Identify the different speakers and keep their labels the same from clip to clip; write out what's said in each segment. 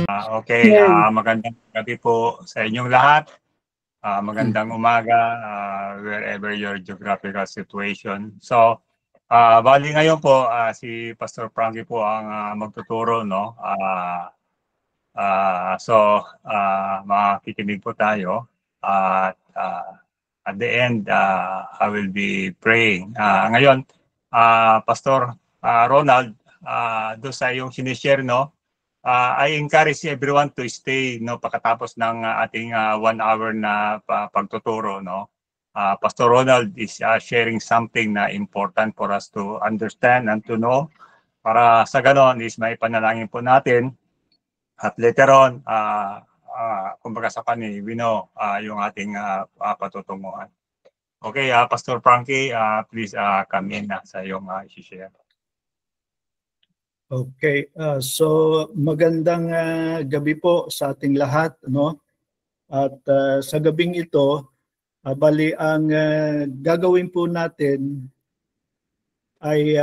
Speaker 1: Okay, magandang gabi po sa inyong lahat. Magandang umaga wherever your geographical situation. So, bali ngayon po si Pastor Frankie po ang magtuturo, no? Makikinig po tayo at at the end I will be praying. Ngayon, Pastor Ronald, doon sa iyong sinishare, no? I encourage everyone to stay, no, pagkatapos ng ating 1 hour na pagtuturo, no. Pastor Ronald is sharing something na important for us to understand and to know, para sa ganon is may panalangin po natin at later on kumbaga sa kanya we know yung ating patutunguhan. Okay, Pastor Frankie, please come in sa iyong i-share.
Speaker 2: Okay, so magandang gabi po sa ating lahat, no? At sa gabing ito, bali ang gagawin po natin ay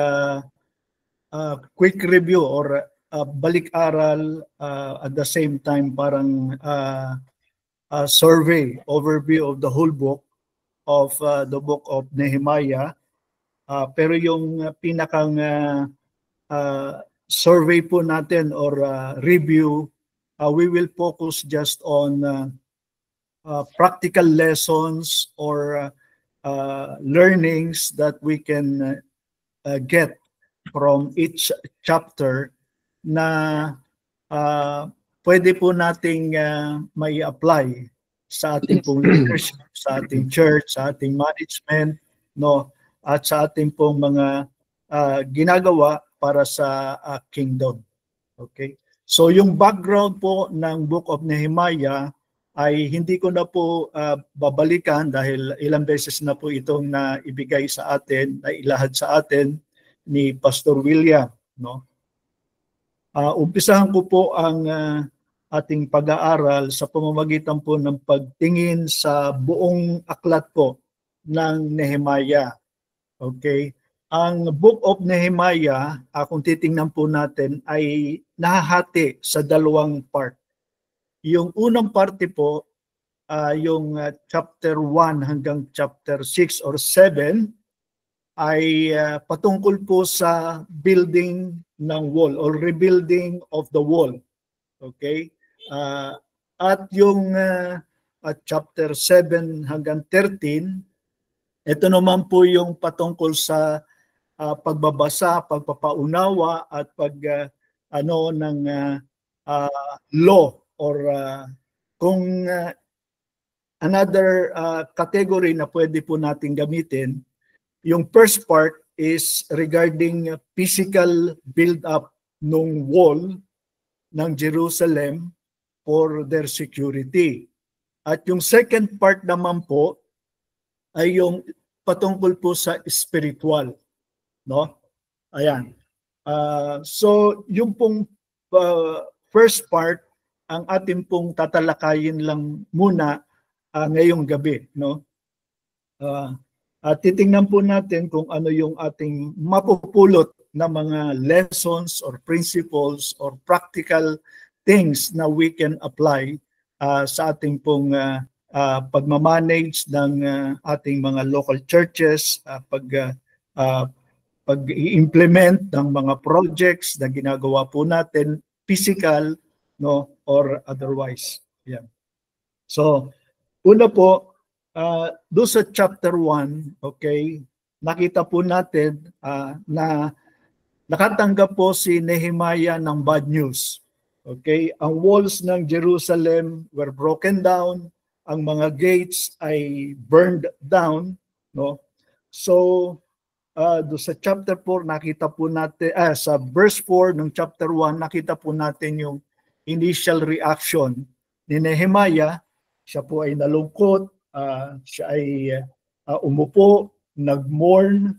Speaker 2: quick review or balik-aral at the same time parang survey, overview of the whole book of the book of Nehemiah. Pero yung pinakang survey po natin or review, we will focus just on practical lessons or learnings that we can get from each chapter na pwede po nating may apply sa ating pong leadership, sa ating church, sa ating management, no, at sa ating pong mga ginagawa para sa kingdom. Okay? So yung background po ng Book of Nehemiah ay hindi ko na po babalikan dahil ilang beses na po itong naibigay sa atin, nailahad sa atin ni Pastor William, no? Umpisahan ko po ang ating pag-aaral sa pamamagitan po ng pagtingin sa buong aklat po ng Nehemiah. Okay? Ang Book of Nehemiah, kung titingnan po natin, ay nahahati sa dalawang part. Yung unang parte po, yung chapter 1 hanggang chapter 6 or 7, ay patungkol po sa building ng wall or rebuilding of the wall. Okay? At yung chapter 7 hanggang 13, ito naman po yung patungkol sa pagbabasa, pagpapaunawa at ng law or kung another category na pwede po natin gamitin, yung first part is regarding physical build-up ng wall ng Jerusalem for their security. At yung second part naman po ay yung patungkol po sa spiritual. No? Ayan. So yung pong first part ang ating pong tatalakayin lang muna ngayong gabi, no? At titingnan po natin kung ano yung ating mapupulot na mga lessons or principles or practical things na we can apply sa ating pong pagmamanage ng ating mga local churches, pag-i-implement ng mga projects na ginagawa po natin, physical, no, or otherwise. Yeah. So, una po, doon sa chapter 1, okay, nakita po natin na nakatanggap po si Nehemiah ng bad news. Okay, ang walls ng Jerusalem were broken down, ang mga gates ay burned down, no? So, do sa chapter 4 nakita po natin sa verse 4 ng chapter 1 nakita po natin yung initial reaction ni Nehemiah. Siya po ay nalungkot, siya ay umupo, nag-mourn,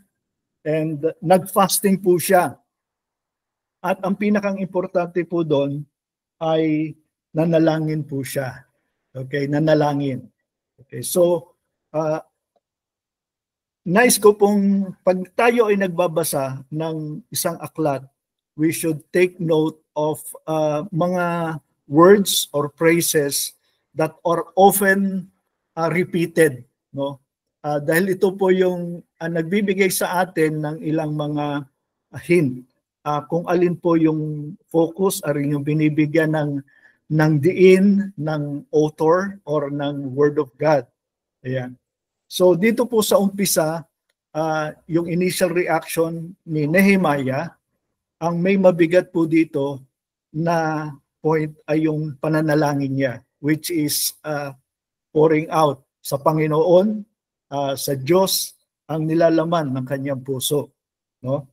Speaker 2: and nag-fasting po siya. At ang pinakang importante po doon ay nanalangin po siya. Okay, nanalangin. Okay, so nais ko pong pag tayo ay nagbabasa ng isang aklat, we should take note of mga words or phrases that are often repeated, no? Dahil ito po yung nagbibigay sa atin ng ilang mga hint kung alin po yung focus or yung binibigyan ng diin ng author or ng Word of God. Ayan. So dito po sa umpisa, yung initial reaction ni Nehemiah, ang may mabigat po dito na point ay yung pananalangin niya, which is pouring out sa Panginoon, sa Diyos, ang nilalaman ng kanyang puso. No?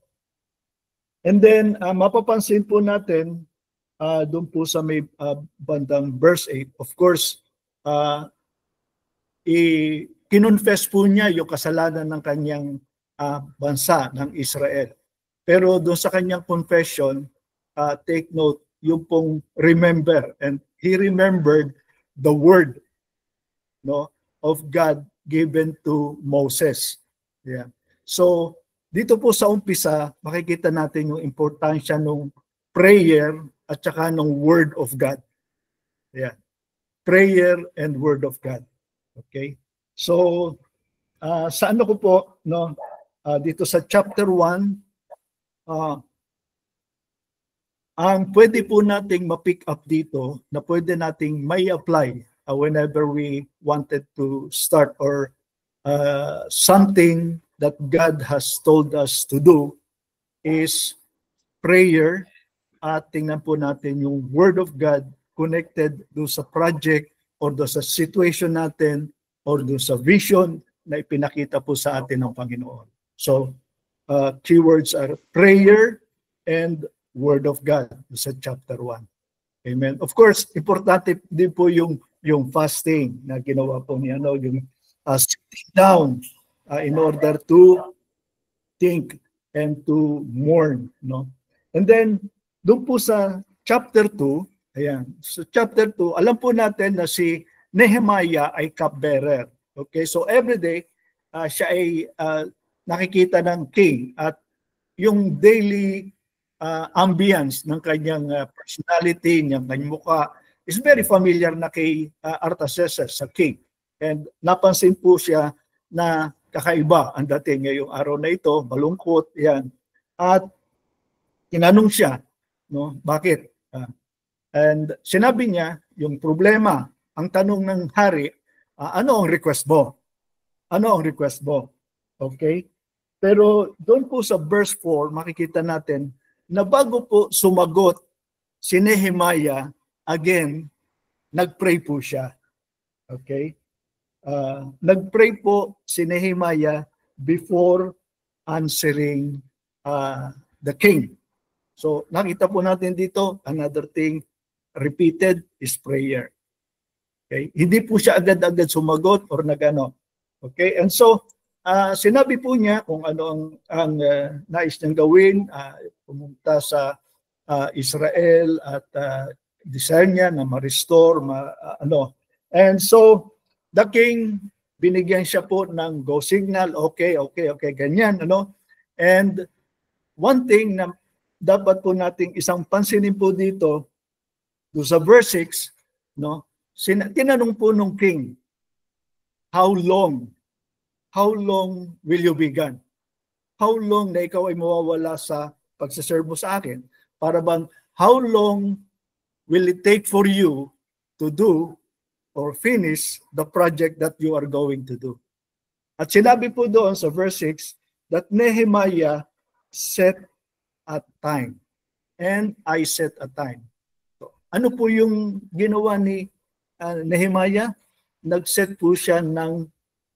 Speaker 2: And then, mapapansin po natin, doon po sa may bandang verse 8, of course, kinonfess po niya yung kasalanan ng kanyang bansa, ng Israel. Pero doon sa kanyang confession, take note, yung pong remember. And he remembered the word, no, of God given to Moses. Yeah. So, dito po sa umpisa, makikita natin yung importansya ng prayer at saka ng word of God. Yeah. Prayer and word of God. Okay? So, sa ano ko po, no, dito sa chapter 1, ang pwede po nating ma-pick up dito na pwede nating may apply whenever we wanted to start or something that God has told us to do is prayer. At tingnan po natin yung Word of God connected do sa project or do sa situation natin or do sa vision na ipinakita po sa atin ng Panginoon. So, keywords are prayer and Word of God sa chapter 1. Amen. Of course, importante din po yung fasting na ginawa po niya, no? Yung sitting down in order to think and to mourn, no? And then, doon po sa chapter 2, ayan, sa chapter 2, alam po natin na si Nehemiah ay cupbearer. Okay, so every day, siya ay nakikita ng king at yung daily ambience ng kanyang personality, ng kanyang mukha, is very familiar na kay Artaxerxes, sa king. And napansin po siya na kakaiba ang dating ngayong araw na ito, malungkot, yan. At tinanong siya, no, bakit? And sinabi niya, yung problema, ang tanong ng hari, ano ang request mo? Ano ang request mo? Okay? Pero doon po sa verse 4, makikita natin na bago po sumagot si Nehemiah, again, nagpray po siya. Okay? Nagpray po si Nehemiah before answering the king. So nakita po natin dito, another thing repeated is prayer. Okay? Hindi po siya agad-agad sumagot or nagano. Okay? And so, sinabi po niya kung ano ang nais niyang gawin, pumunta sa Israel at desire niya na ma-restore, ano. And so, the king, binigyan siya po ng go signal, okay, ganyan, ano. And one thing na dapat po nating isang pansinin po dito, do sa verse 6, no, tinanong po nung king, how long will you be gone? How long na ikaw ay mawawala sa pagsaserve mo sa akin? Para bang, how long will it take for you to do or finish the project that you are going to do? At sinabi po doon sa verse 6 that Nehemiah set a time. And I set a time. So, ano po yung ginawa ni Nehemiah? Nag-set po siya ng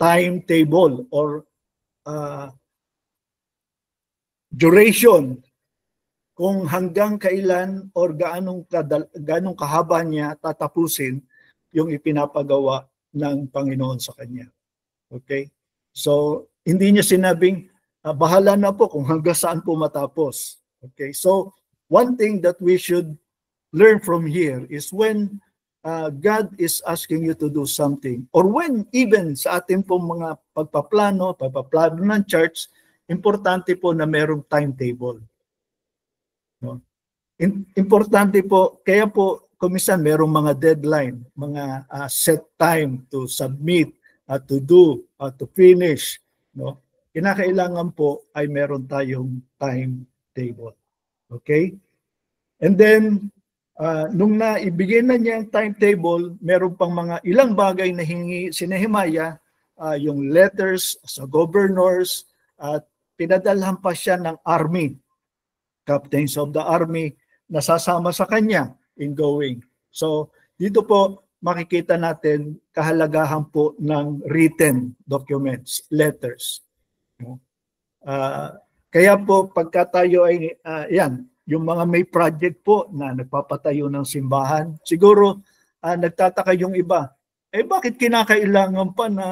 Speaker 2: timetable or duration kung hanggang kailan or gaanong kahaba niya tatapusin yung ipinapagawa ng Panginoon sa kanya. Okay? So, hindi niya sinabing, bahala na po kung hanggang saan po matapos. Okay? So, one thing that we should learn from here is when God is asking you to do something, or when even sa ating pong mga pagpaplano ng church, importante po na merong timetable. No? Importante po, kaya po kumisan merong mga deadline, mga set time to submit, to do, to finish, no? Kinakailangan po ay meron tayong timetable. Okay? And then, nung naibigay na niya ang timetable, meron pang mga ilang bagay na hingi si Nehemiah, yung letters sa governors, at pinadalhan pa siya ng army, captains of the army, na sasama sa kanya in going. So, dito po makikita natin kahalagahan po ng written documents, letters. Kaya po pagka tayo ay, yan, yung mga may project po na nagpapatayo ng simbahan, siguro nagtataka yung iba, bakit kinakailangan pa na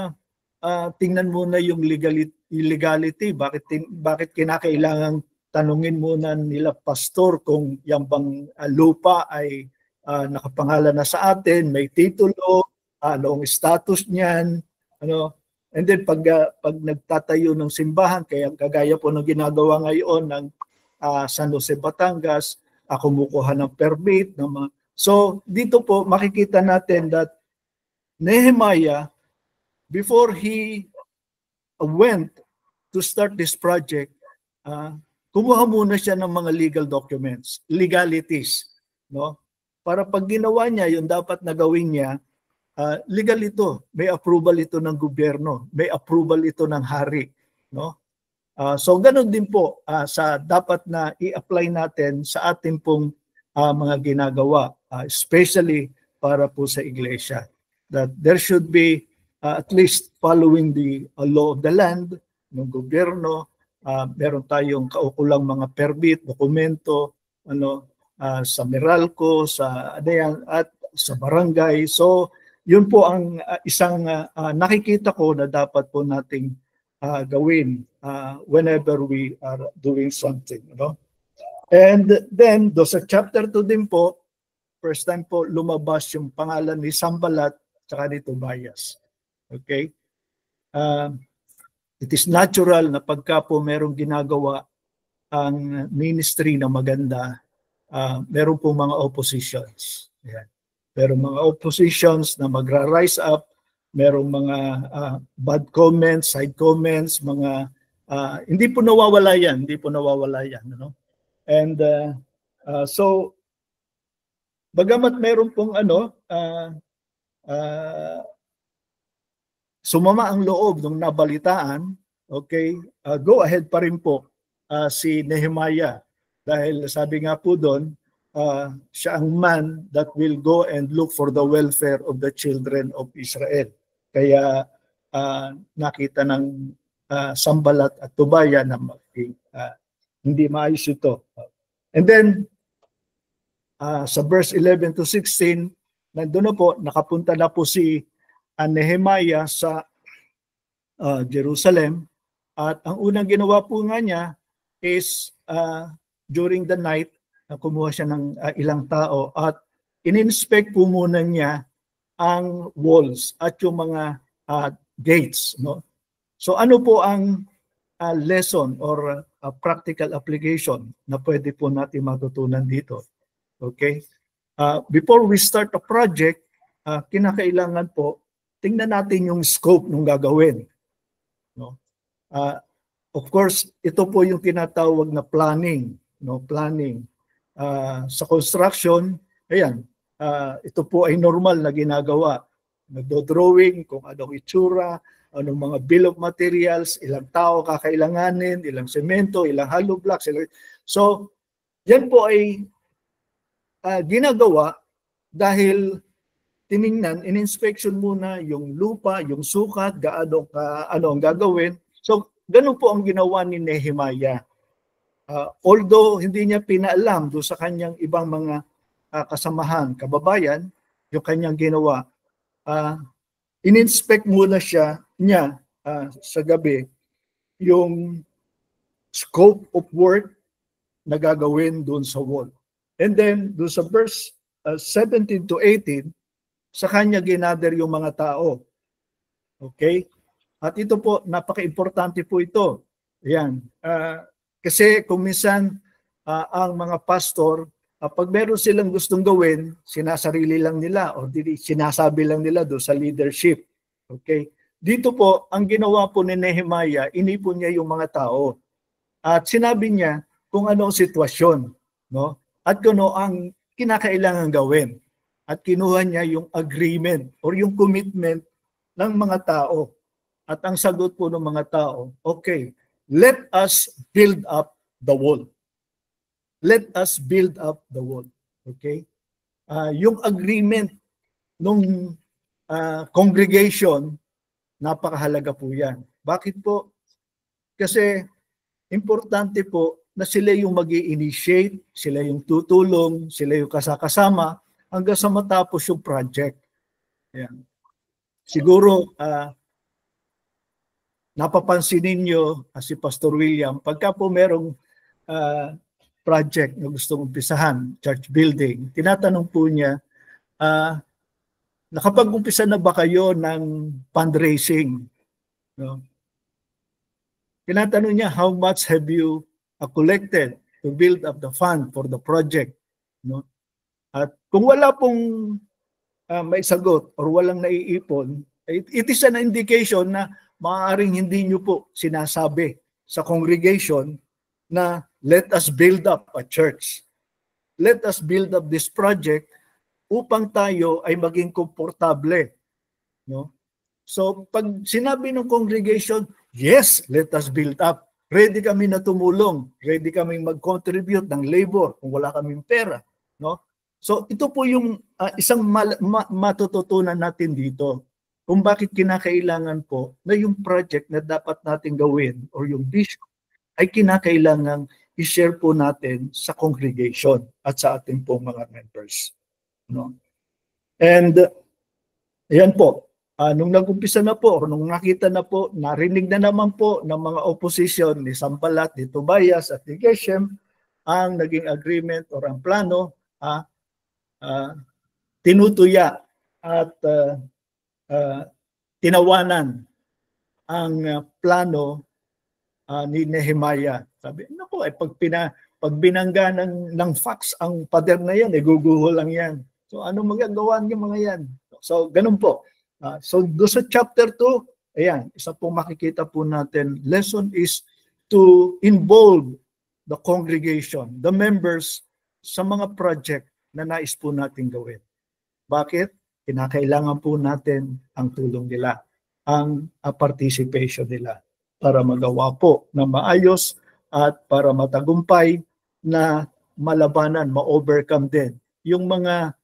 Speaker 2: tingnan muna yung illegality? Bakit kinakailangan tanungin muna nila pastor kung yung bang lupa ay nakapangalan na sa atin, may titulo, anong status niyan, ano. And then pag nagtatayo ng simbahan, kaya kagaya po ng ginagawa ngayon ng San Jose, Batangas, kumukuha ng permit. So dito po makikita natin that Nehemiah, before he went to start this project, kumuha muna siya ng mga legal documents, legalities, no? Para pag ginawa niya yung dapat na gawin niya, legal ito, may approval ito ng gobyerno, may approval ito ng hari, no? So ganun din po sa dapat na i-apply natin sa ating pong mga ginagawa, especially para po sa iglesia, that there should be at least following the law of the land ng gobyerno. Meron tayong kaukulang mga permit, dokumento, sa Meralco, sa Adean at sa barangay. So yun po ang isang nakikita ko na dapat po nating gawin whenever we are doing something, And then do sa chapter 2 din po, first time po lumabas yung pangalan ni Sanballat tsaka ni Tobias. Okay? It is natural na pagka po merong ginagawa ang ministry na maganda, meron po mga oppositions. Ayan. Pero mga oppositions na magra-rise up, merong mga bad comments, side comments, mga hindi po nawawala yan, no? And so bagamat meron pong sumama ang loob ng nabalitaan, okay, go ahead pa rin po si Nehemiah, dahil sabi nga po doon, siya ang man that will go and look for the welfare of the children of Israel. Kaya nakita ng Sanballat at Tobiah na hindi maayos ito. And then sa verse 11 to 16, nandun na po, nakapunta na po si Nehemiah sa Jerusalem, at ang unang ginawa po nga niya is during the night, kumuha siya ng ilang tao at in-inspect po muna niya ang walls at yung mga gates, no? So ano po ang lesson or practical application na pwede po natin matutunan dito? Okay? Before we start a project, kinakailangan po tingnan natin yung scope ng gagawin, no? Of course, ito po yung tinatawag na planning, no? Planning. Sa construction, ayan, ito po ay normal na ginagawa. Nagdo-drawing kung anong itsura, anong mga bill of materials, ilang tao kakailanganin, ilang semento, ilang hollow blocks. So, yan po ay ginagawa dahil tiningnan, in-inspection muna yung lupa, yung sukat, ano ang gagawin. So, ganun po ang ginawa ni Nehemiah. Although hindi niya pinaalam doon sa kanyang ibang mga kasamahan, kababayan, yung kanyang ginawa, in-inspect muna niya sa gabi yung scope of work na gagawin doon sa wall. And then doon sa verse 17 to 18, sa kanya ginather yung mga tao. Okay? At ito po, napaka-importante po ito. Ayan. Kasi kung minsan ang mga pastor pag meron silang gustong gawin, sinasarili lang nila o sinasabi lang nila doon sa leadership. Okay? Dito po, ang ginawa po ni Nehemiah, inipon niya yung mga tao. At sinabi niya kung ano ang sitwasyon, no? At kung ano ang kinakailangan gawin. At kinuha niya yung agreement or yung commitment ng mga tao. At ang sagot po ng mga tao, okay, let us build up the wall. Let us build up the wall. Okay? Yung agreement ng congregation, napakahalaga po yan. Bakit po? Kasi importante po na sila yung mag-i-initiate, sila yung tutulong, sila yung kasakasama hanggang sa matapos yung project. Ayan. Siguro, napapansin ninyo si Pastor William, pagka po merong project na gustong umpisahan, church building, tinatanong po niya, nakapag-umpisa na ba kayo ng fundraising? No? Tinatanong niya, how much have you collected to build up the fund for the project? No? At kung wala pong may sagot or walang naiipon, it is an indication na maaaring hindi nyo po sinasabi sa congregation na let us build up a church. Let us build up this project upang tayo ay maging komportable. No? So pag sinabi ng congregation, yes, let us build up. Ready kami na tumulong. Ready kami mag-contribute ng labor kung wala kaming pera. No? So ito po yung isang matututunan natin dito kung bakit kinakailangan po na yung project na dapat natin gawin or yung vision ay kinakailangang i-share po natin sa congregation at sa ating po mga members. No? And ayan po, nung nag-umpisa na po, or nung nakita na po, narinig na naman po ng mga opposition ni Sanballat, ni Tobias at ni Geshem ang naging agreement or ang plano, tinutuya at tinawanan ang plano ni Nehemiah. Sabi, naku, pag binangga ng fax ang pader na yan, guguho lang yan. So ano magagawa ng mga yan? So ganun po. So do sa chapter 2, ayan, isa po makikita po natin, lesson is to involve the congregation, the members sa mga project na nais po natin gawin. Bakit? Kinakailangan po natin ang tulong nila, ang participation nila para magawa po na maayos at para matagumpay na malabanan, ma-overcome din yung mga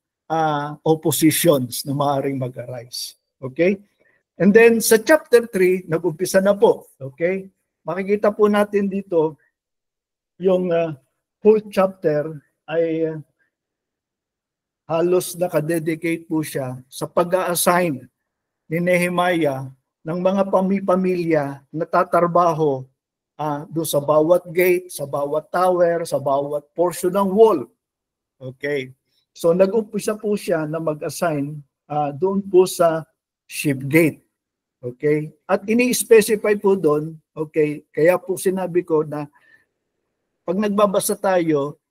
Speaker 2: oppositions na maaaring mag-arise. Okay? And then sa chapter 3, nag-umpisa na po. Okay? Makikita po natin dito yung whole chapter ay halos nakadedicate po siya sa pag-a-assign ni Nehemiah ng mga pamilya na tatrabaho doon sa bawat gate, sa bawat tower, sa bawat portion ng wall. Okay. So nag-umpisa po siya na mag-assign doon po sa ship gate. Okay? At ini-specify po doon, okay, kaya po sinabi ko na pag nagbabasa tayo,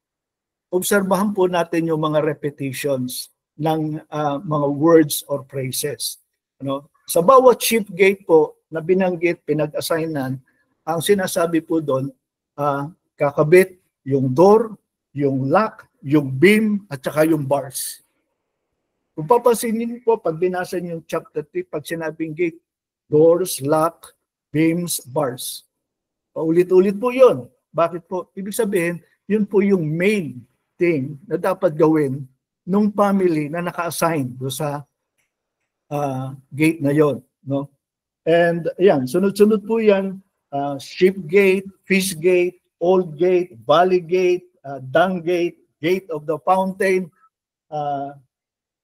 Speaker 2: obserbahan po natin yung mga repetitions ng mga words or phrases. Ano? Sa bawat ship gate po na binanggit, pinag-assignan, ang sinasabi po doon, kakabit yung door, yung lock, yung beam, at saka yung bars. Kung papansinin po, pag binasa niyo yung chapter 3, pag sinabing gate, doors, lock, beams, bars. Paulit-ulit po yun. Bakit po? Ibig sabihin, yun po yung main thing na dapat gawin nung family na naka-assign do sa gate na yon, no? And ayan, sunod-sunod po yan, ship gate, fish gate, old gate, valley gate, dung gate, gate of the fountain,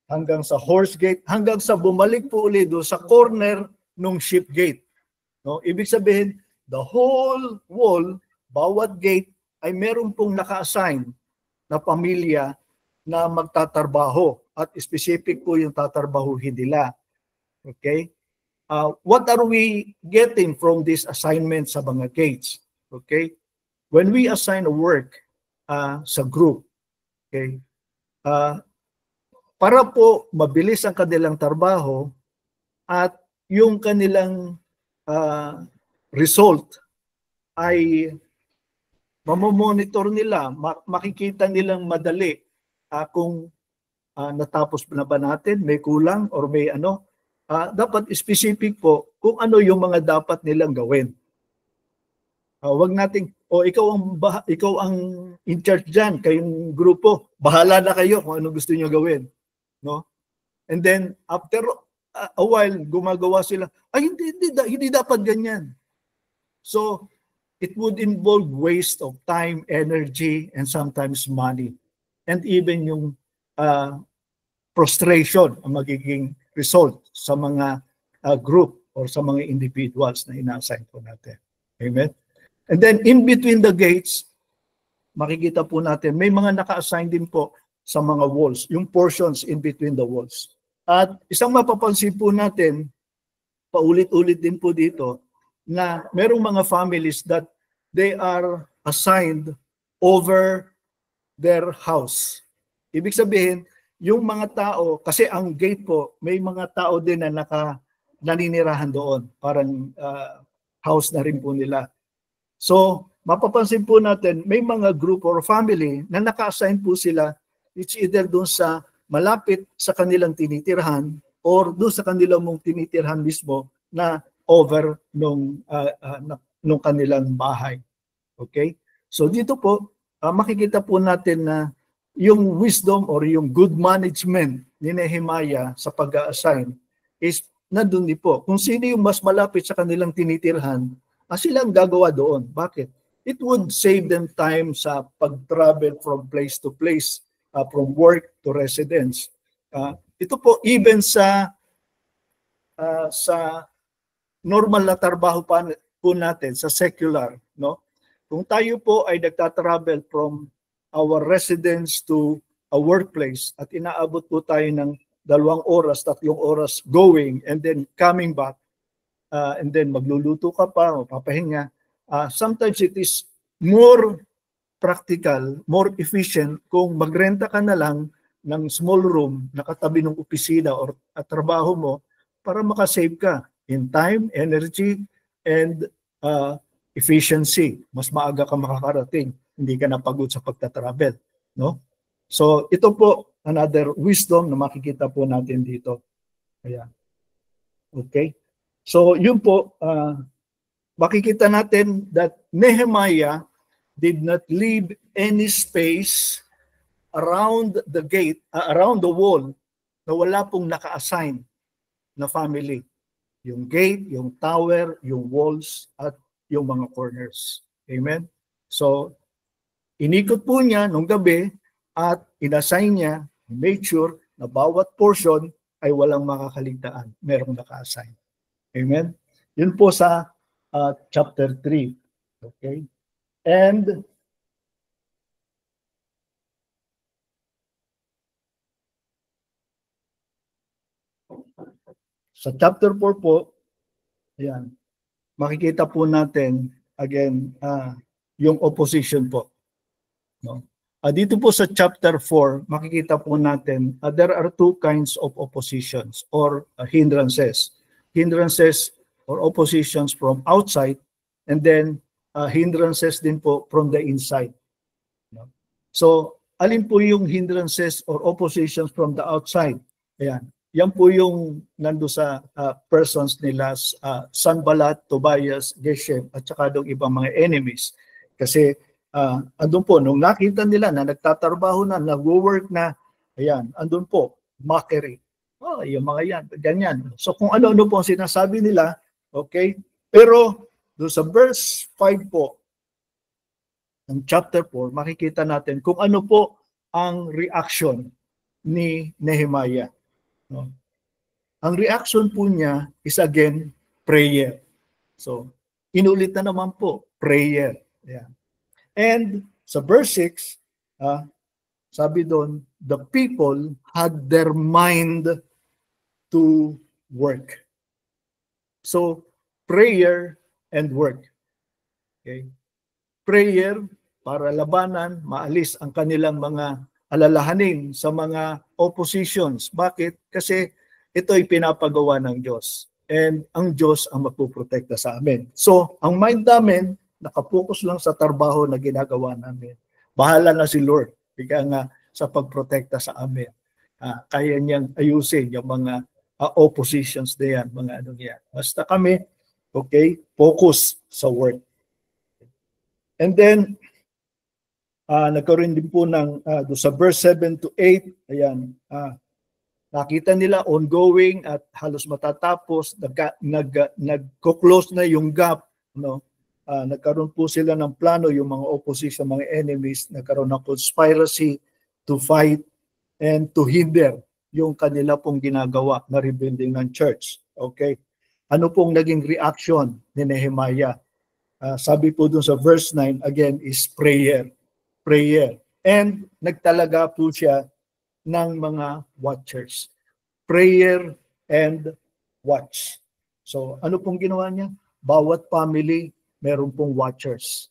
Speaker 2: hanggang sa horse gate, hanggang sa bumalik po ulit do sa corner ng ship gate. No? Ibig sabihin, the whole wall, bawat gate ay meron pong naka-assign na pamilya na magtatrabaho at specific po yung tatrabahuhin nila. Okay? What are we getting from this assignment sa mga gates? Okay? When we assign a work sa group, Okay? Para po mabilis ang kanilang trabaho at yung kanilang result ay mamomonitor nila, makikita nilang madali kung natapos na ba natin, may kulang or may ano. Dapat specific po kung ano yung mga dapat nilang gawin. Wag nating ikaw ang in charge diyan, kayong grupo. Bahala na kayo kung ano gusto niyo gawin, no? And then after a while gumagawa sila, ay hindi dapat ganyan. So it would involve waste of time, energy, and sometimes money. And even yung frustration ang magiging result sa mga group or sa mga individuals na ina-assign po natin. Amen? And then in between the gates, makikita po natin, may mga naka-assign din po sa mga walls, yung portions in between the walls. At isang mapapansin po natin, paulit-ulit din po dito, na merong mga families that they are assigned over their house. Ibig sabihin, yung mga tao, kasi ang gate po, may mga tao din na naninirahan doon. Parang house na rin po nila. So, mapapansin po natin, may mga group or family na naka-assign po sila, it's either doon sa malapit sa kanilang tinitirhan or doon sa kanilang mong tinitirhan mismo na over nung kanilang bahay. Okay? So dito po, makikita po natin na yung wisdom or yung good management ni Nehemiah sa pag-assign is nandun din po. Kung sino yung mas malapit sa kanilang tinitirhan, sila ang gagawa doon. Bakit? It would save them time sa pag-travel from place to place, from work to residence. Ito po, even sa normal na trabaho po natin, sa secular, no? Kung tayo po ay nagta-travel from our residence to a workplace at inaabot po tayo ng 2 oras, 3 oras going and then coming back, and then magluluto ka pa, mapapahinga. Sometimes it is more practical, more efficient kung magrenta ka na lang ng small room na katabi ng opisina or trabaho mo para makasave ka in time, energy, and efficiency. Mas maaga ka makakarating. Hindi ka napagod sa pagta-travel. No? So ito po, another wisdom na makikita po natin dito. Ayan. Okay? So yun po, makikita natin that Nehemiah did not leave any space around the gate, around the wall na wala pong naka-assign na family. Yung gate, yung tower, yung walls, at yung mga corners. Amen? So, inikot po niya nung gabi at inassign niya, made sure na bawat portion ay walang makakaligtaan. Merong naka-assign. Amen? Yun po sa chapter 3. Okay? And sa chapter 4 po, ayan, makikita po natin again yung opposition po. No? Dito po sa chapter 4, makikita po natin there are two kinds of oppositions or hindrances. Hindrances or oppositions from outside and then hindrances din po from the inside. No? So, alin po yung hindrances or oppositions from the outside? Ayan. Yan po yung nando sa persons nila, Sanballat, Tobias, Geshem, at saka yung ibang mga enemies. Kasi andun po, nung nakita nila na nagtatrabaho na, nag-work na, ayan, andun po, mockery. Yung mga yan, ganyan. So kung ano-ano po ang sinasabi nila, okay? Pero doon sa verse 5 po, ng chapter 4, makikita natin kung ano po ang reaction ni Nehemiah. No? Ang reaction po niya is again, prayer. So, inulit na naman po, prayer. Yeah. And sa verse 6, sabi doon, the people had their mind to work. So, prayer and work. Okay? Prayer para labanan, maalis ang kanilang mga alalahanin sa mga oppositions. Bakit? Kasi ito ay pinapagawa ng Diyos. And ang Diyos ang magpuprotekta sa amin. So, ang mind namin, nakapokus lang sa trabaho na ginagawa namin. Bahala na si Lord. Kaya nga sa pagprotekta sa amin. Kaya niyang ayusin yung mga oppositions na yan, mga ano yan. Basta kami, okay, focus sa work. And then, nagkaroon din po ng sa verse 7 to 8, ayan, nakita nila ongoing at halos matatapos, nagko-close na yung gap, no? Nagkaroon po sila ng plano, yung mga opposition, mga enemies, nagkaroon ng conspiracy to fight and to hinder yung kanila pong ginagawa na rebuilding ng church. Okay? Ano pong naging reaction ni Nehemiah? Sabi po dun sa verse 9, again, is prayer. Prayer. And nagtalaga po siya ng mga watchers. Prayer and watch. So, ano pong ginawa niya? Bawat family, meron pong watchers.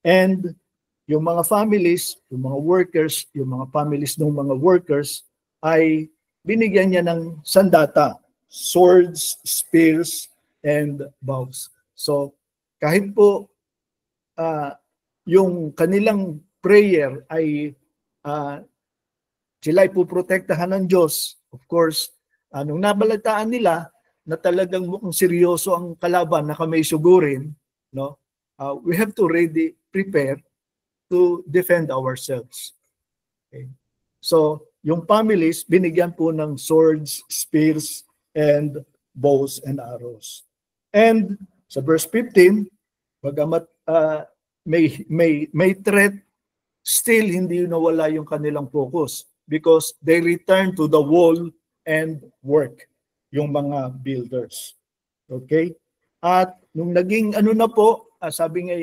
Speaker 2: And yung mga families, yung mga workers, yung mga families ng mga workers ay binigyan niya ng sandata, swords, spears, and bows. So, kahit po yung kanilang prayer ay sila ay puprotektahan ng Diyos, of course, nung nabalitaan nila na talagang mukhang seryoso ang kalaban na kami sugurin, no? We have to ready prepare to defend ourselves. Okay. So, yung families, binigyan po ng swords, spears, and bows and arrows. And sa verse 15, bagamat may threat, still hindi nawala yung kanilang focus because they return to the wall and work, yung mga builders. Okay? At nung naging ano na po, sabi nga,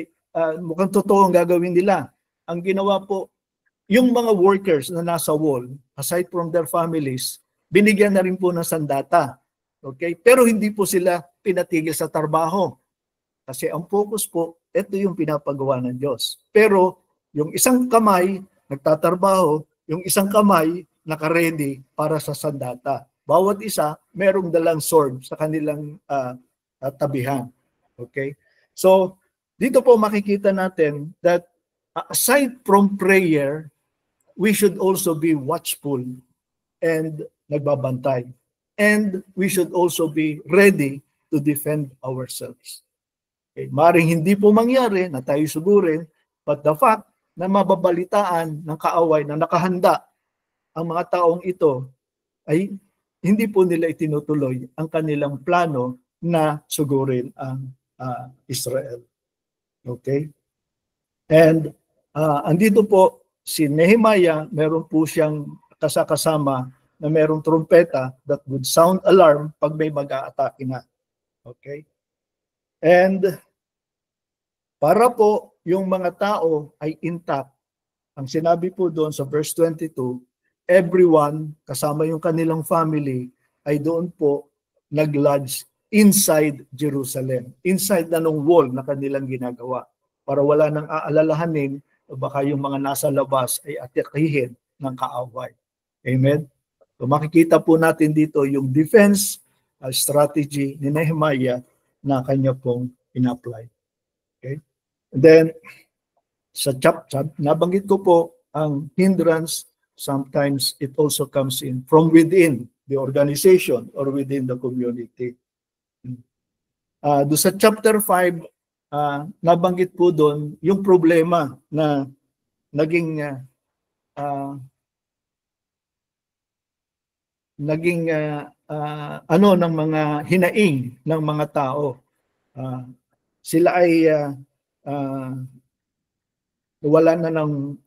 Speaker 2: mukhang totoo ang gagawin nila. Ang ginawa po, yung mga workers na nasa wall, aside from their families, binigyan na rin po ng sandata. Okay? Pero hindi po sila pinatigil sa trabaho. Kasi ang focus po, ito yung pinapagawa ng Diyos. Pero yung isang kamay nagtatrabaho, yung isang kamay naka-ready para sa sandata. Bawat isa merong dalang sword sa kanilang tabihan. Okay? So, dito po makikita natin that aside from prayer, we should also be watchful and nagbabantay. And we should also be ready to defend ourselves. Okay. Maring hindi po mangyari na tayo sugurin, but the fact na mababalitaan ng kaaway na nakahanda ang mga taong ito ay hindi po nila itinutuloy ang kanilang plano na sugurin ang Israel. Okay? And andito po si Nehemiah, meron po siyang kasama na merong trumpeta that would sound alarm pag may mag-aatake na. Okay? And para po yung mga tao ay intact, ang sinabi po doon sa verse 22, everyone, kasama yung kanilang family, ay doon po nag-lodge inside Jerusalem. Inside na nung wall na kanilang ginagawa. Para wala nang aalalahanin, baka yung mga nasa labas ay atakihin ng kaaway. Amen? So makikita po natin dito yung defense strategy ni Nehemiah na kanya pong in-apply. Okay? And then, sa chapter, nabanggit ko po ang hindrance, sometimes it also comes in from within the organization or within the community. Do sa chapter 5, nabanggit po doon yung problema na naging ano ng mga hinaing ng mga tao. Sila ay wala na ng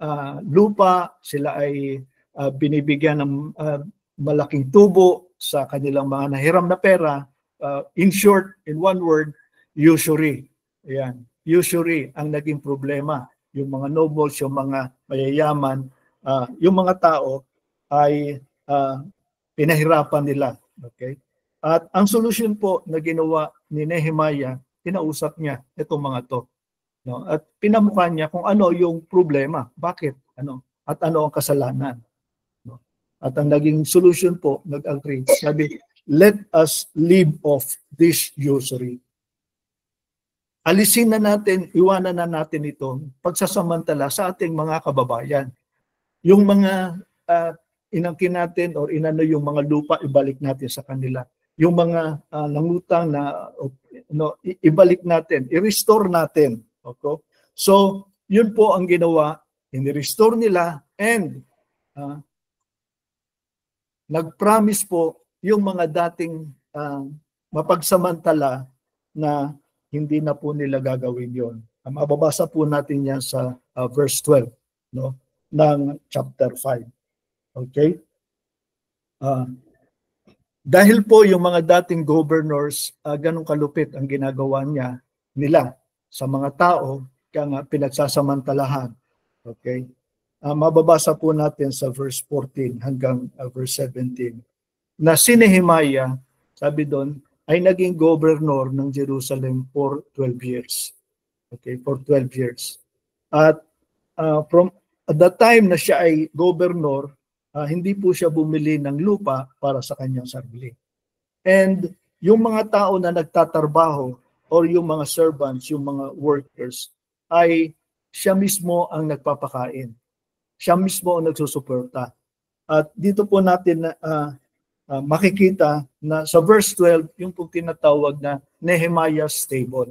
Speaker 2: lupa, sila ay binibigyan ng malaking tubo sa kanilang mga nahiram na pera. In short, in one word, usury. Ayan. Usury ang naging problema. Yung mga nobles, yung mga mayayaman, yung mga tao ay pinahirapan nila. Okay? At ang solusyon po na ginawa ni Nehemiah, kinausap niya itong mga to. No? At pinamukha niya kung ano yung problema. Bakit? Ano? At ano ang kasalanan. At ang naging solution po, nag-agree. Sabi, let us leave off this usury. Alisin na natin, iwanan na natin ito pagsasamantala sa ating mga kababayan. Yung mga inangkin natin o inano yung mga lupa, ibalik natin sa kanila. Yung mga nangutang na ibalik natin, i-restore natin. Okay? So, yun po ang ginawa, in-restore nila and nag-promise po yung mga dating mapagsamantala na hindi na po nila gagawin yon. Mababasa po natin yan sa verse 12 ng chapter 5. Okay? Dahil po yung mga dating governors, ganun kalupit ang ginagawa nila sa mga tao, kaya nga pinagsasamantalahan. Okay? Mababasa po natin sa verse 14 hanggang verse 17 na si Nehemiah, sabi doon, ay naging governor ng Jerusalem for 12 years. Okay, for 12 years. At from the time na siya ay governor, hindi po siya bumili ng lupa para sa kanyang sarili. And yung mga tao na nagtatrabaho or yung mga servants, yung mga workers, ay siya mismo ang nagpapakain. Siya mismo ang nagsusuporta. At dito po natin makikita na sa verse 12, yung pong tinatawag na Nehemiah's table.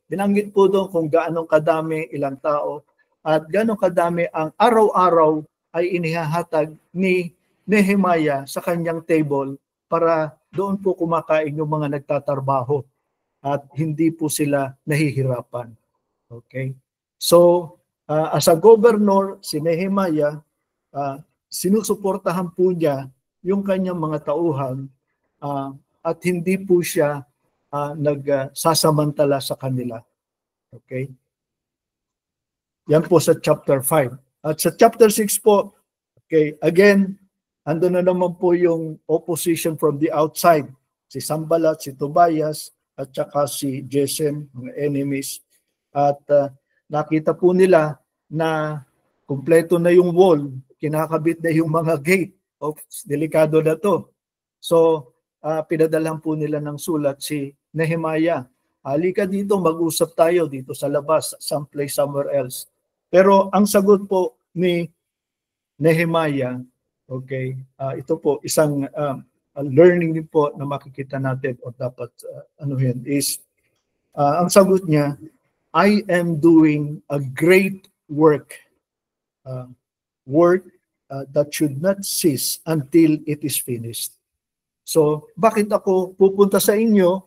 Speaker 2: Binanggit po doon kung gaano kadami ilang tao at gaano kadami ang araw-araw ay inihahatag ni Nehemiah sa kanyang table para doon po kumakain yung mga nagtatrabaho at hindi po sila nahihirapan. Okay? So, as a governor, si Nehemiah, sinusuportahan po niya yung kanyang mga tauhan at hindi po siya nagsasamantala sa kanila. Okay? Yan po sa chapter 5. At sa chapter 6 po, okay, again, ando na naman po yung opposition from the outside. Si Sanballat, si Tobias, at saka si Gesem, mga enemies. At nakita po nila na kumpleto na yung wall, kinakabit na yung mga gate. Delikado na to. So, pinadalhan po nila ng sulat si Nehemiah. Halika dito, mag-usap tayo dito sa labas, someplace somewhere else. Pero ang sagot po ni Nehemiah, okay, ito po isang learning din po na makikita natin o dapat anuhin is, ang sagot niya, I am doing a great work. That should not cease until it is finished. So, bakit ako pupunta sa inyo?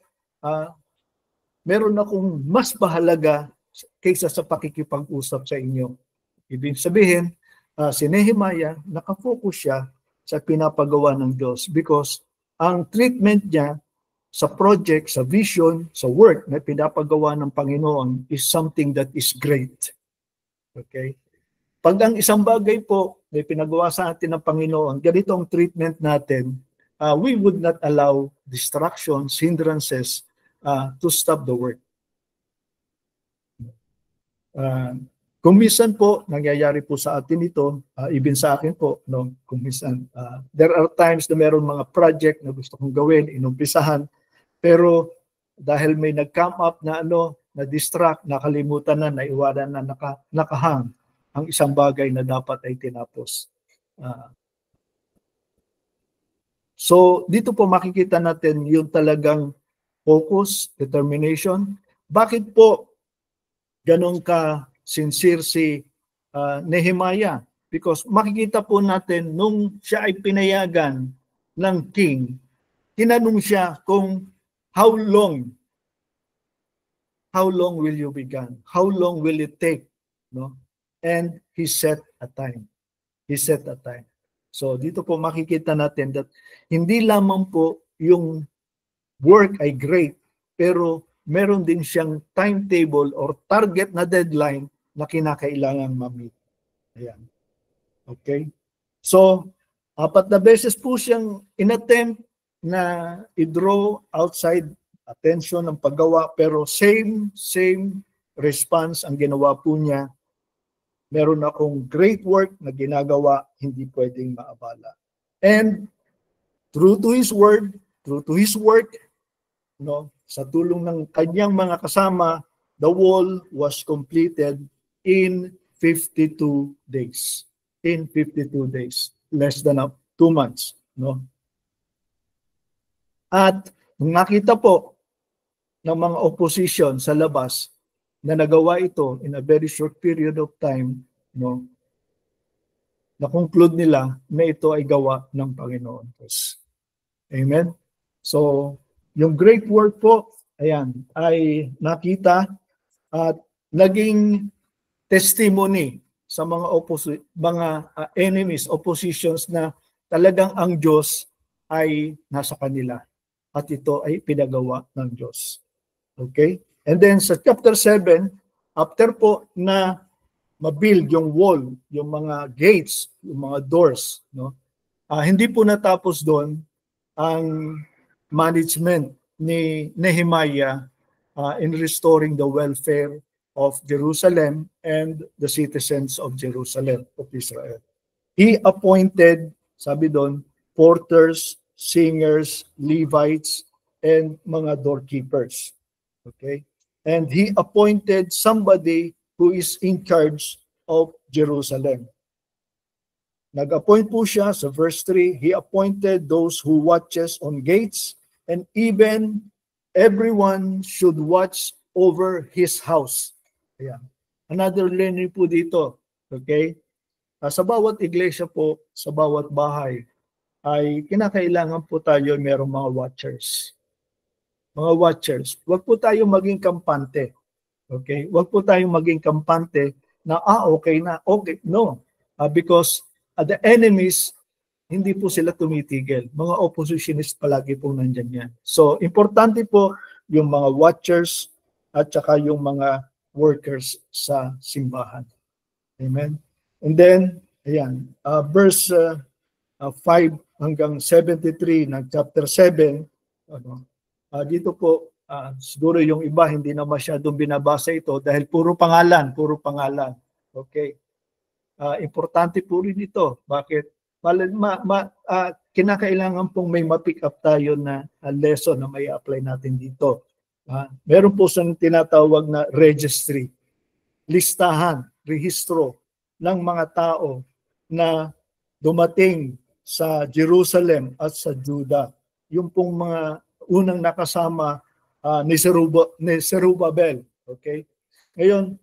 Speaker 2: Meron akong mas mahalaga kaysa sa pakikipag-usap sa inyo. Ibig sabihin, si Nehemiah, nakafocus siya sa pinapagawa ng Diyos because ang treatment niya sa project, sa vision, sa work na pinapagawa ng Panginoon is something that is great. Okay? Pag ang isang bagay po na pinagawa sa atin ng Panginoon, ganito ang treatment natin, we would not allow distractions, hindrances to stop the work. Kung minsan po, nangyayari po sa atin ito, even sa akin po, kung minsan, there are times na meron mga project na gusto kong gawin, inumpisahan, pero dahil may nag-come up na na-distract, nakalimutan na, naiwanan na, nakahang ang isang bagay na dapat ay tinapos. So, dito po makikita natin yung talagang focus, determination. Bakit po ganun ka sincere si Nehemiah? Because makikita po natin nung siya ay pinayagan ng king, tinanong siya kung how long will you be gone? How long will it take? No? And he set a time. He set a time. So dito po makikita natin that hindi lamang po yung work ay great, pero meron din siyang timetable or target na deadline na kinakailangan ma-meet. Ayan. Okay? So, 4 na beses po siyang inattempt na i-draw outside attention ng paggawa, pero same response ang ginawa po niya. Meron akong great work na ginagawa, hindi pwedeng maabala. And true to His word, true to His work, no, sa tulong ng kanyang mga kasama, the wall was completed in 52 days. In 52 days, less than 2 months, no? At nung nakita po ng mga opposition sa labas na nagawa ito in a very short period of time, no, na-conclude nila na ito ay gawa ng Panginoon Diyos. Amen? So, yung great work po, ayan, ay nakita at naging testimony sa mga enemies, oppositions na talagang ang Diyos ay nasa kanila at ito ay pinagawa ng Diyos. Okay? And then sa chapter 7, after po na mabuild yung wall, yung mga gates, yung mga doors, no? Hindi po natapos doon ang management ni Nehemiah in restoring the welfare of Jerusalem and the citizens of Jerusalem, of Israel. He appointed, sabi doon, porters, singers, Levites, and mga doorkeepers. Okay? And he appointed somebody who is in charge of Jerusalem. Nag-appoint po siya sa verse 3, he appointed those who watches on gates, and even everyone should watch over his house. Ayan. Another learning po dito. Okay? Sa bawat iglesia po, sa bawat bahay, ay kinakailangan po tayo merong mga watchers. Mga watchers. Huwag po tayo maging kampante. Okay? Huwag po tayong maging kampante na, okay na. Okay. No. Because the enemies, hindi po sila tumitigil. Mga oppositionist palagi po nandyan yan. So, importante po yung mga watchers at saka yung mga workers sa simbahan. Amen? And then, ayan, verse 5 hanggang 73 ng chapter 7, dito po, siguro yung iba hindi na masyadong binabasa ito dahil puro pangalan. Okay. Importante po rin ito. Bakit? Kinakailangan pong may ma-pick up tayo na lesson na may apply natin dito. Meron po siyang tinatawag na registry, listahan, rehistro ng mga tao na dumating sa Jerusalem at sa Judah. Yung pong mga unang nakasama ni Zerubbabel. Okay? Ngayon,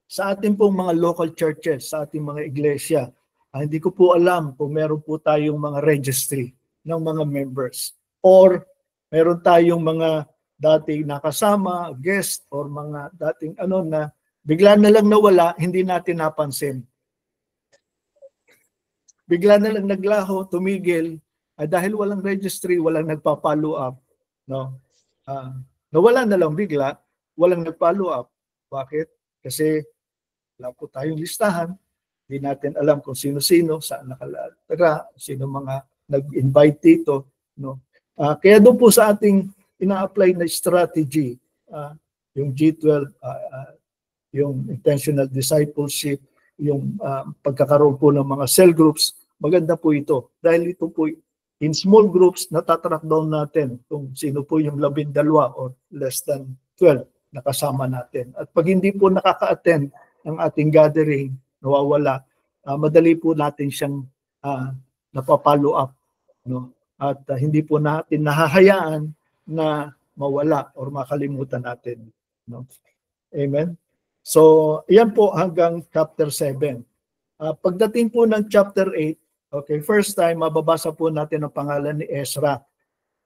Speaker 2: sa ating pong mga local churches, sa ating mga iglesia, hindi ko po alam kung meron po tayong mga registry ng mga members or meron tayong mga dating nakasama, guest, or mga dating na bigla na lang nawala, hindi natin napansin. Bigla na lang naglaho, tumigil, dahil walang registry, walang nagpa-follow up. No? Nawala na lang bigla, walang nag-follow up. Bakit? Kasi wala po tayong listahan. Hindi natin alam kung sino-sino, saan nakatira, sino mga nag-invite dito. No? Kaya doon po sa ating ina-apply na strategy, yung G12, yung intentional discipleship, yung pagkakaroon po ng mga cell groups, maganda po ito. Dahil ito po, in small groups, natatrack down natin kung sino po yung 12 or less than 12 nakasama natin. At pag hindi po nakaka-attend ng ating gathering, nawawala, madali po natin siyang napapollow up. No? At hindi po natin nahahayaan na mawala or makalimutan natin. No? Amen? So, yan po hanggang chapter 7. Pagdating po ng chapter 8, okay, first time, mababasa po natin ang pangalan ni Ezra.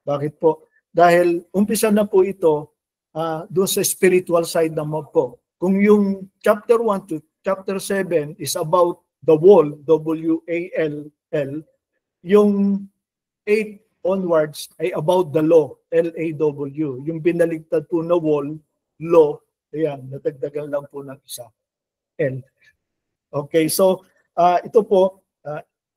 Speaker 2: Bakit po? Dahil umpisa na po ito doon sa spiritual side naman po. Kung yung chapter 1 to chapter 7 is about the wall, W-A-L-L, yung 8 onwards ay about the law, L-A-W. Yung binaligtad po na wall, law, ayan, natagdagan lang po ng isa, L. Okay, so ito po,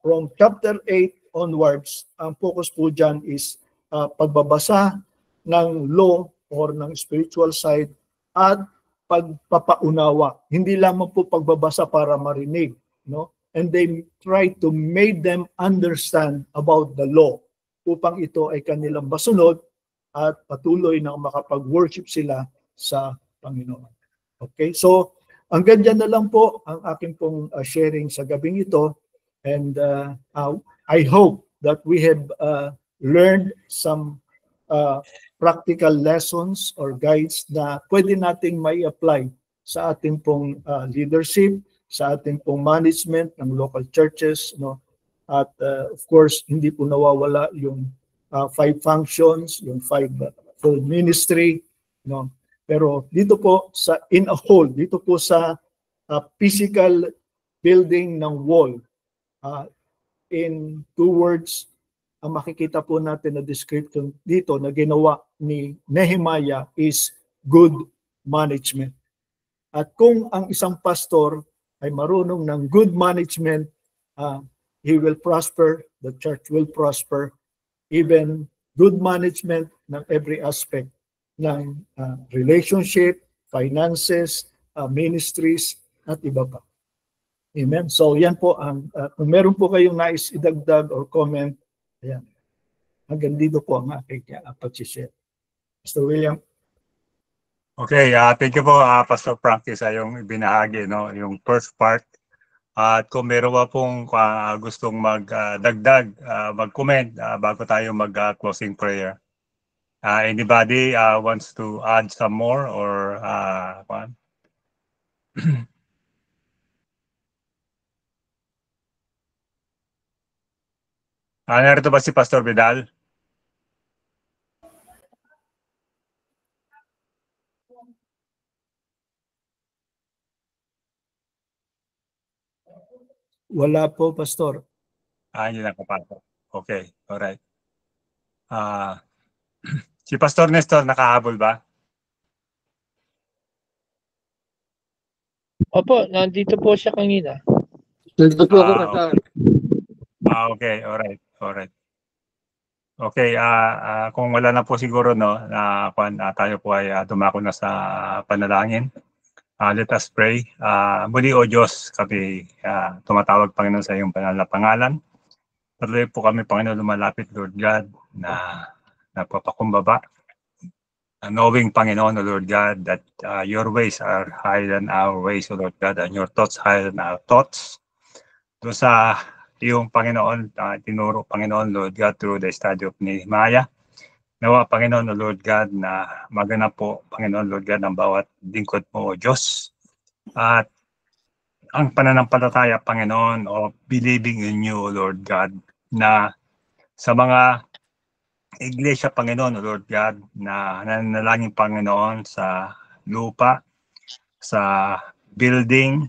Speaker 2: from chapter 8 onwards, ang focus po dyan is pagbabasa ng law or ng spiritual side at pagpapaunawa. Hindi lamang po pagbabasa para marinig, no? and they try to make them understand about the law upang ito ay kanilang masunod at patuloy na makapag-worship sila sa Panginoon. Okay, so hanggang dyan na lang po ang aking pong sharing sa gabing ito, and I hope that we have learned some practical lessons or guides na pwede nating may apply sa ating pong leadership, sa ating pong management ng local churches, no? At of course, hindi po nawawala yung 5 functions, yung 5 full ministry, no? Pero dito po sa in a whole, dito po sa physical building ng wall, in 2 words, ang makikita po natin na description dito na ginawa ni Nehemiah is good management. At kung ang isang pastor ay marunong ng good management, he will prosper, the church will prosper, even good management ng every aspect ng relationship, finances, ministries, at iba pa. Amen. So yan po ang, kung meron po kayong nais idagdag or comment, ayan. Hanggang dito po ang aking pag-share. Mr. William.
Speaker 1: Okay, thank you po Pastor Frankie sa yung binahagi, no, yung first part. At kung meron pa pong gustong magdagdag, mag-comment bago tayo mag-closing prayer. Anybody wants to add some more or narito ba si Pastor Vidal?
Speaker 2: Wala po, Pastor.
Speaker 1: Hindi na kapatid. Okay, alright. Si Pastor Nestor, nakahabol ba?
Speaker 3: Opo, nandito po siya kanina.
Speaker 4: Nandito po ako kasama.
Speaker 1: Okay, alright, alright. Okay, kung wala na po siguro, no, tayo po ay dumako na sa panalangin. Let us pray. Muli, O Diyos, kami tumatawag, Panginoon, sa iyong banal na pangalan. Patuloy po kami, Panginoon, lumalapit, Lord God, na napapakumbaba. Knowing, Panginoon, O Lord God, that your ways are higher than our ways, O Lord God, and your thoughts higher than our thoughts. Doon sa iyong, Panginoon, tinuro, Panginoon, Lord God, through the study of Nehemiah. Nawa, Panginoon, O Lord God, na maganap po, Panginoon, Lord God, ang bawat lingkod mo, O Diyos. At ang pananampalataya, Panginoon, of believing in you, O Lord God, na sa mga iglesia, Panginoon, O Lord God, na nananalangin, Panginoon, sa lupa, sa building,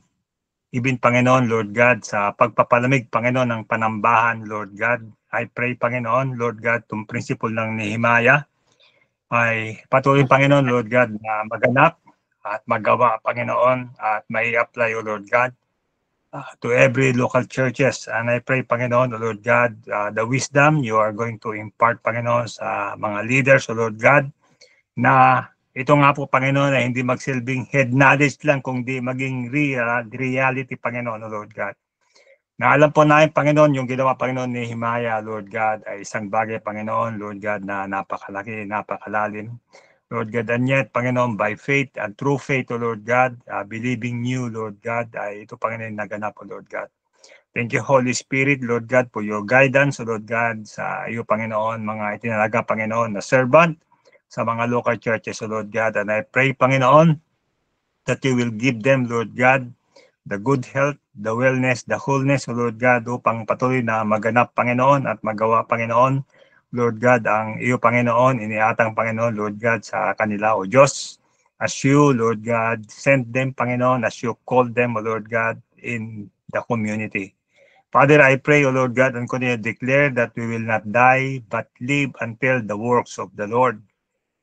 Speaker 1: even, Panginoon, Lord God, sa pagpapalamig, Panginoon, ng panambahan, Lord God. I pray, Panginoon, Lord God, itong principle ng Nehemiah ay patuloy, Panginoon, Lord God, na maganap at magawa, Panginoon, at may apply, O Lord God, to every local churches. And I pray, Panginoon, O Lord God, the wisdom you are going to impart, Panginoon, sa mga leaders, O Lord God, na ito nga po, Panginoon, ay hindi magsilbing head knowledge lang, kundi maging reality, Panginoon, O Lord God. Na alam po namin, Panginoon, yung ginawa, Panginoon, ni Nehemiah, Lord God, ay isang bagay, Panginoon, Lord God, na napakalaki, napakalalim. Lord God, and yet, Panginoon, by faith and true faith, O Lord God, believing you, Lord God, ay ito, Panginoon, naganap, O Lord God. Thank you, Holy Spirit, Lord God, for your guidance, O Lord God, sa iyo, Panginoon, mga itinalaga, Panginoon, na servant sa mga local churches, O Lord God. And I pray, Panginoon, that you will give them, Lord God, the good health, the wellness, the wholeness, O Lord God, upang patuloy na maganap, Panginoon, at magawa, Panginoon, Lord God, ang iyo, Panginoon, iniatang, Panginoon, Lord God, sa kanila, O Diyos, as you, Lord God, send them, Panginoon, as you call them, O Lord God, in the community. Father, I pray, O Lord God, and continue to declare that we will not die, but live until the works of the Lord.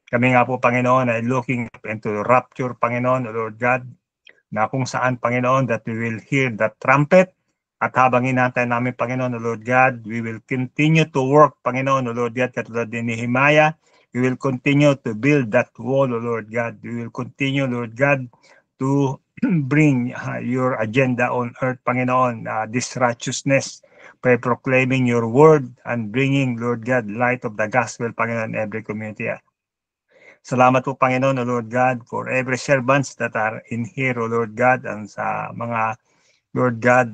Speaker 1: Kami nga po, Panginoon, ay looking into the rapture, Panginoon, O Lord God, na kung saan, Panginoon, that we will hear the trumpet, at habang inantay namin, Panginoon, O Lord God, we will continue to work, Panginoon, O Lord God, katulad ni Nehemiah, we will continue to build that wall, O Lord God. We will continue, Lord God, to bring your agenda on earth, Panginoon, this righteousness by proclaiming your word and bringing, Lord God, light of the gospel, Panginoon, in every community. Salamat po, Panginoon, O Lord God, for every servants that are in here, O Lord God, and sa mga, Lord God,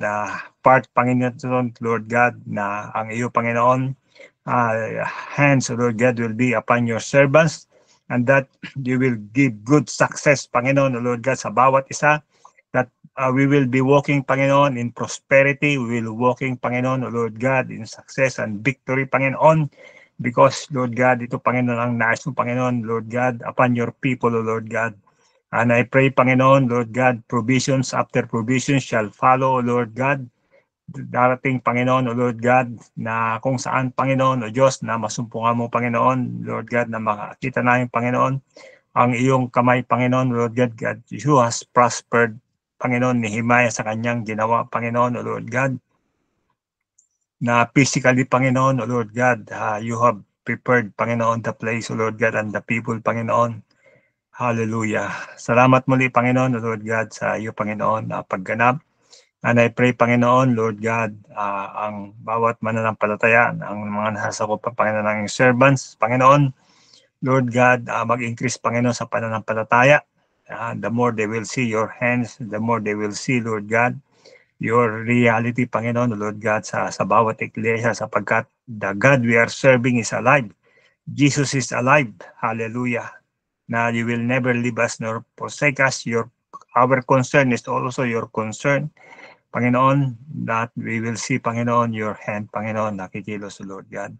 Speaker 1: part, Panginoon, Lord God, na ang iyo, Panginoon, hands, O Lord God, will be upon your servants, and that you will give good success, Panginoon, O Lord God, sa bawat isa, that we will be walking, Panginoon, in prosperity, we will walking, Panginoon, O Lord God, in success and victory, Panginoon, because, Lord God, ito, Panginoon, ang nais mo, Panginoon, Lord God, upon your people, O Lord God. And I pray, Panginoon, Lord God, provisions after provisions shall follow, O Lord God. Darating, Panginoon, O Lord God, na kung saan, Panginoon, O Diyos, na masumpungan mo, Panginoon, Lord God, na makakita namin, Panginoon, ang iyong kamay, Panginoon, Lord God, God, you has prospered, Panginoon, ni Himaya sa kanyang ginawa, Panginoon, O Lord God, na physically, Panginoon, O Lord God, you have prepared, Panginoon, the place, O Lord God, and the people, Panginoon. Hallelujah. Salamat muli, Panginoon, O Lord God, sa iyo, Panginoon, na pagganap. And I pray, Panginoon, Lord God, ang bawat mananampalataya, ang mga nasasakop, Panginoon, ng servants, Panginoon, Lord God, mag-increase, Panginoon, sa pananampalataya. The more they will see your hands, the more they will see, Lord God, your reality, Panginoon, Lord God, sa bawat iglesia, sapagkat the God we are serving is alive. Jesus is alive. Hallelujah. Na you will never leave us nor forsake us. Our concern is also your concern, Panginoon, that we will see, Panginoon, your hand, Panginoon, nakikilos, Lord God.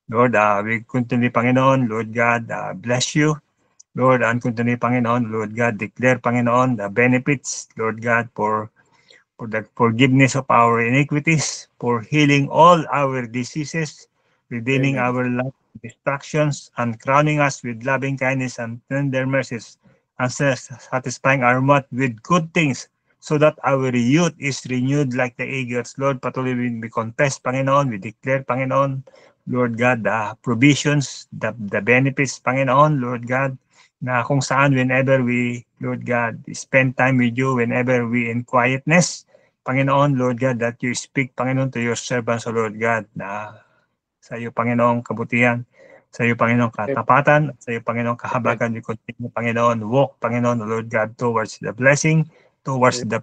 Speaker 1: Lord, we continue, Panginoon, Lord God, bless you. Lord, and continue, Panginoon, Lord God, declare, Panginoon, the benefits, Lord God, for the forgiveness of our iniquities, for healing all our diseases, redeeming
Speaker 2: Amen.
Speaker 1: our life distractions, and crowning us with loving kindness and tender mercies, and satisfying our mouth with good things, so that our youth is renewed like the eagles. Lord, patuloy we confess, Panginoon, we declare, Panginoon, Lord God, the provisions, the benefits, Panginoon, Lord God, na kung saan whenever we, Lord God, spend time with you, whenever we in quietness, Panginoon, Lord God, that you speak, Panginoon, to your servants, O Lord God, na sa iyo, Panginoong kabutihan, sa iyo, Panginoong katapatan, sa iyo, Panginoong kahabagan, we continue, Panginoon, walk, Panginoon, O Lord God, towards the blessing, towards the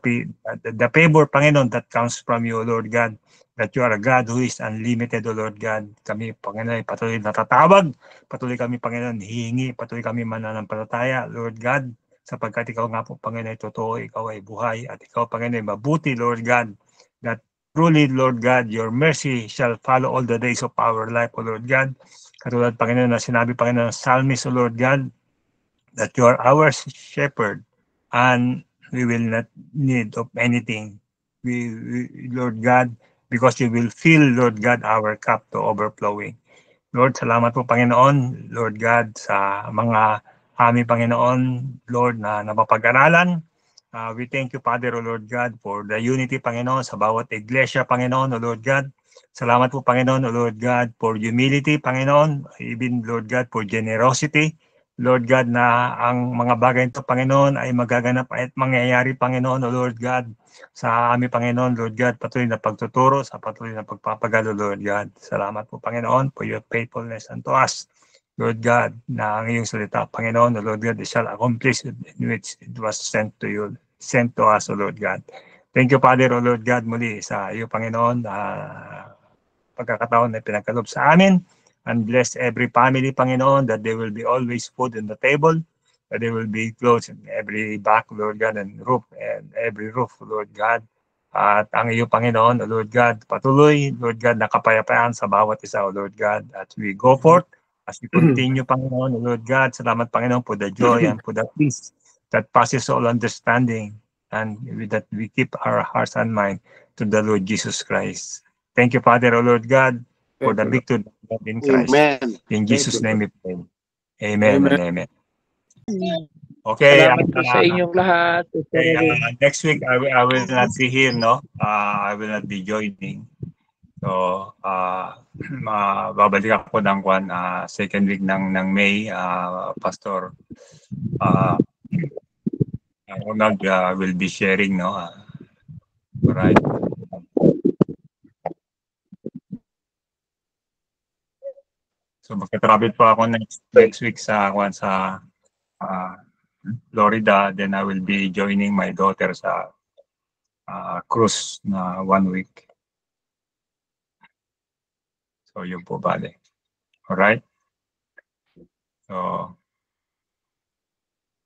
Speaker 1: favor, Panginoon, that comes from you, O Lord God, that you are a God who is unlimited, O Lord God. Kami, Panginoon, patuloy natatawag, patuloy kami, Panginoon, hihingi, patuloy kami mananampalataya, Lord God, sapagkat ikaw nga po, Panginoon, ay totoo, ikaw ay buhay, at ikaw, Panginoon, ay mabuti, Lord God, that truly, Lord God, your mercy shall follow all the days of our life, O Lord God. Katulad, Panginoon, na sinabi, Panginoon, Psalmist, O Lord God, that you are our shepherd, and we will not need of anything, Lord God, because you will fill, Lord God, our cup to overflowing. Lord, salamat po, Panginoon, Lord God, sa mga aming Panginoon, Lord, na napapag-aralan. We thank you, Father, O Lord God, for the unity, Panginoon, sa bawat iglesia, Panginoon, O Lord God. Salamat po, Panginoon, O Lord God, for humility, Panginoon, even, Lord God, for generosity. Lord God, na ang mga bagay nito, Panginoon, ay magaganap at mangyayari, Panginoon, O Lord God, sa aming Panginoon, Lord God, patuloy na pagtuturo, sa patuloy na pagpapagalo, Lord God. Salamat po, Panginoon, for your faithfulness unto us, Lord God, na ang iyong salita, Panginoon, O Lord God, it shall accomplish in which it was sent to us, O Lord God. Thank you, Father, O Lord God, muli sa iyo, Panginoon, pagkakataon na pinagkaloob sa amin, and bless every family, Panginoon, that there will be always food on the table, that there will be clothes in every back, Lord God, and every roof, Lord God. At ang iyo, Panginoon, O Lord God, patuloy, Lord God, na kapayapaan sa bawat isa, O Lord God, as we go forth, as we continue, Panginoon, O Lord God. Salamat, Panginoon, for the joy and for the peace that passes all understanding, and that we keep our hearts and mind to the Lord Jesus Christ. Thank you, Father, O Lord God, for the victory in Christ.
Speaker 4: Amen.
Speaker 1: In Jesus' name we pray.
Speaker 2: Amen.
Speaker 1: Amen and amen. Okay,
Speaker 3: Salamat po sa inyong lahat.
Speaker 1: okay, next week I will not be here, no? I will not be joining. So, babalik ako ng second week ng May, Pastor. Ronald will be sharing, no? Alright. So magka-travel po ako next week sa Florida, then I will be joining my daughter sa cruise na 1 week. So yun po bale. Alright? So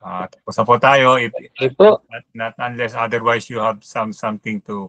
Speaker 1: tapos na po tayo if
Speaker 3: Okay po.
Speaker 1: not unless otherwise you have something to